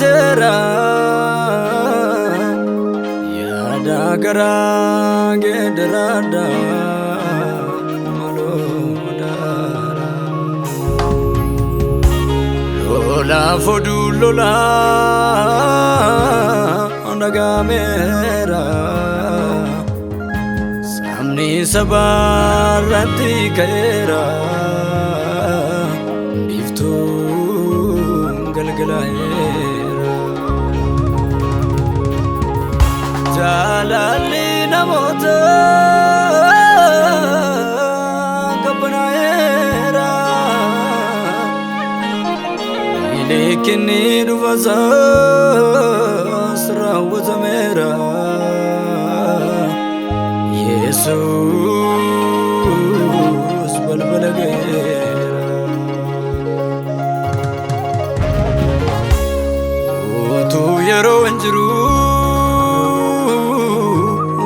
raawwateera yaada garaa geedaraadha maloodaara lola fodu lola nagameera samni sabarratti ka'eera biftuun galgalaa'eera jaalalli namoota qabbanaa'eera leekinni dhufasaas raawwatameera Yesus balbala ga'eera utuu yeroo hin jiru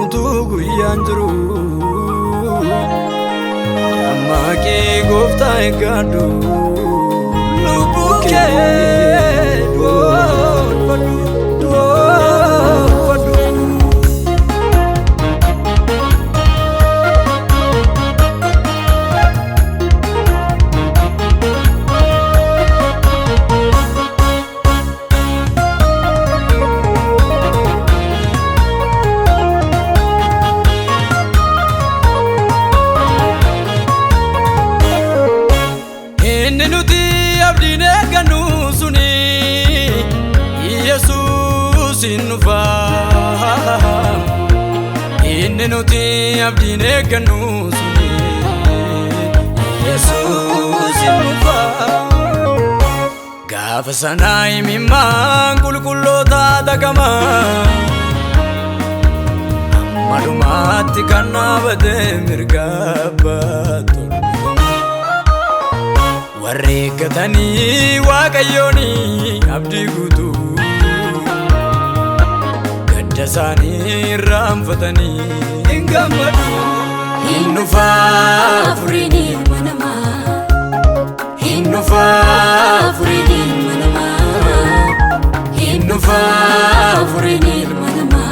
utuu guyyaan jiru amma kee gooftaa eeggadhu lubbuu kee dhoofadhu inni nuti abdiin eeggannu suni Yesuus nufa gaafa sanaa imimmaan qulqulloota dhagama amma dhumaatti kan dhaabate mirga baatu warri eeggatanii Waaqayyoon abdii guutuu Jasani ramfatani ingamadu Hinnufa furini manama Hinnufa furini manama Hinnufa furini manama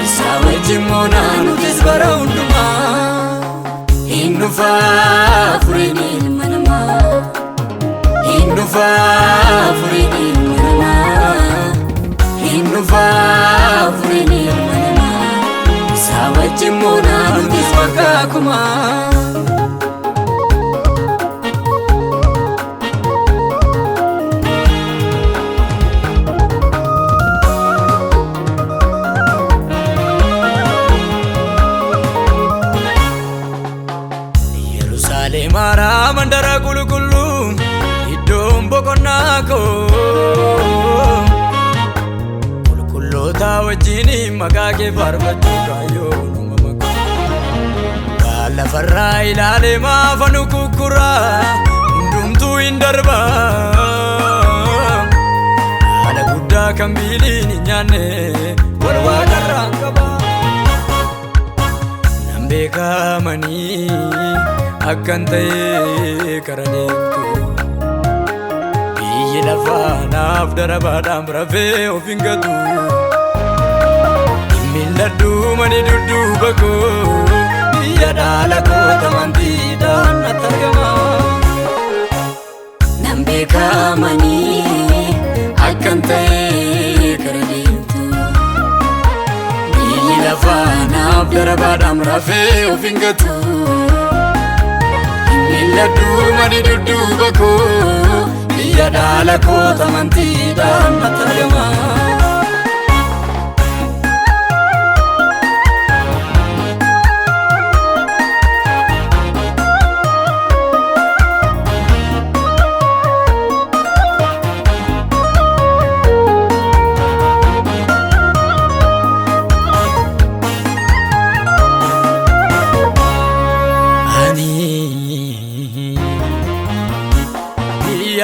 Isawe jimona nutis bara unduma Hinnufa furini manama Hinnufa furini manama Hinnufa furini manama Isawa jimona nutis makakuma Yerusalem ara mandara kulukulu iddoon boqonnaa koo wajjini maqaa kee faarfachuu kaayyoo numa makoo lafarraa ilaalee maafanu kukkuraa hundumtuu hin darba haala guddaa kan biiliin hin nyaanne wal waaqarraa qaba nan beekamanii akkan ta'e kara deemtu biyyi lafaa naaf darabaadhaan rafee of hin gatu Milladhu mani dudduuba koo biyya dhaala koo tamantiidhaan natti argama nan beekamanii akkan ta'e kara deemtu biyyi lafaa naaf darabaadhaan rafee of hin gatu milladhu mani dudduuba koo biyya dhaala koo tamantiidhaan natti argama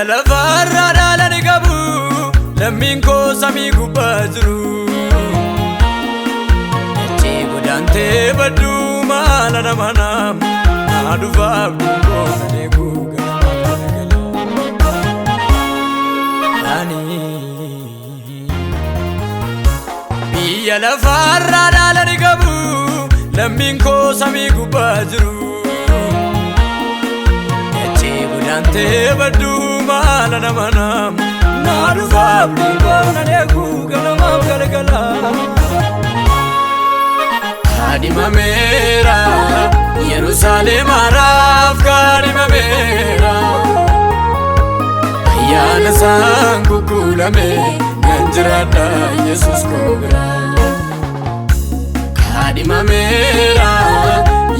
lafarra dhalani qabu lammiin koo samii gubbaa jiru itti godaantee baddu maala nama naam naa dhufaaf dunkoo malee guugaa ani biyya lafaarraa dhaalani qabu lammiin koo samii gubbaa jiru ejjee budhaantee badduu maala nama naamu naa dhufaaf dhiiboo nan eegu ganamaaf galgala kaadhimameera Yerusaalem haaraaf kaadhimameera ayyaana isaan kukkuulame nan jiraadha Yesuus koo bira kaadhimameera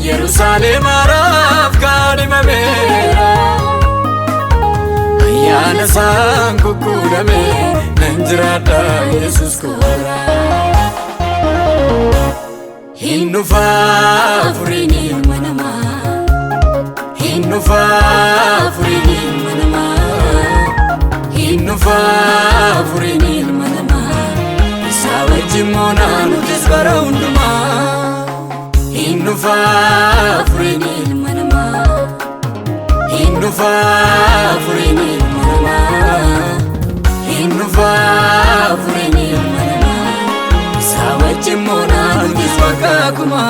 Yerusaalem haaraaf kaadhimameera ayyaana isaan kukkuulame nan jiraadha Yesuus koo bira Hinnufa furiin ilma namaa Hinnufa furiin ilma namaa Hinnufa furiin ilma namaa isaa wajjin moonaa nutis bara hundumaa Hinnufa furiin ilma namaa Hinnufa furiin ilma namaa Hinnufa furiin ilma namaa isaa wajjin moonaa nutis Kakuma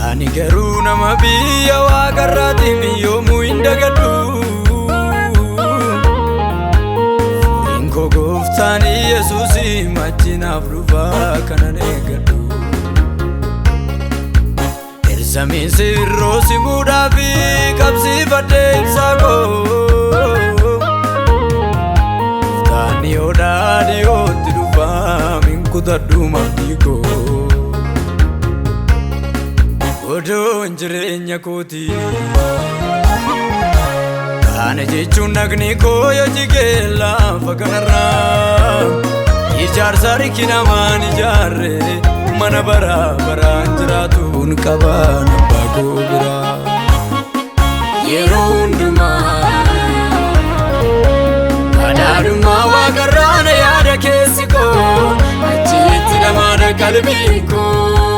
Ani garuu nama biyya waaqarraatiin yoomuu hin dagadhu Gooftaan Yesuus machinaaf dhufaa kanan eeggadhu Ersamiin sirroo simuudhaaf qabsiifadhee ibsaa koo Gooftaan yoodhaa dhiyootti dhufaa min kutadhu mabdii koo Odoon jireenya kooti Kana jechuun dhagni koo yoo jigee lafa kanarraa Ijaarsa harki namaan ijaarre mana bara baraan jiraatuun qabaan abbaa koo biraa Yeroo hundumaa badhaadhummaa waaqarraa na yaada keessi koo achitti namaadha qalbii koo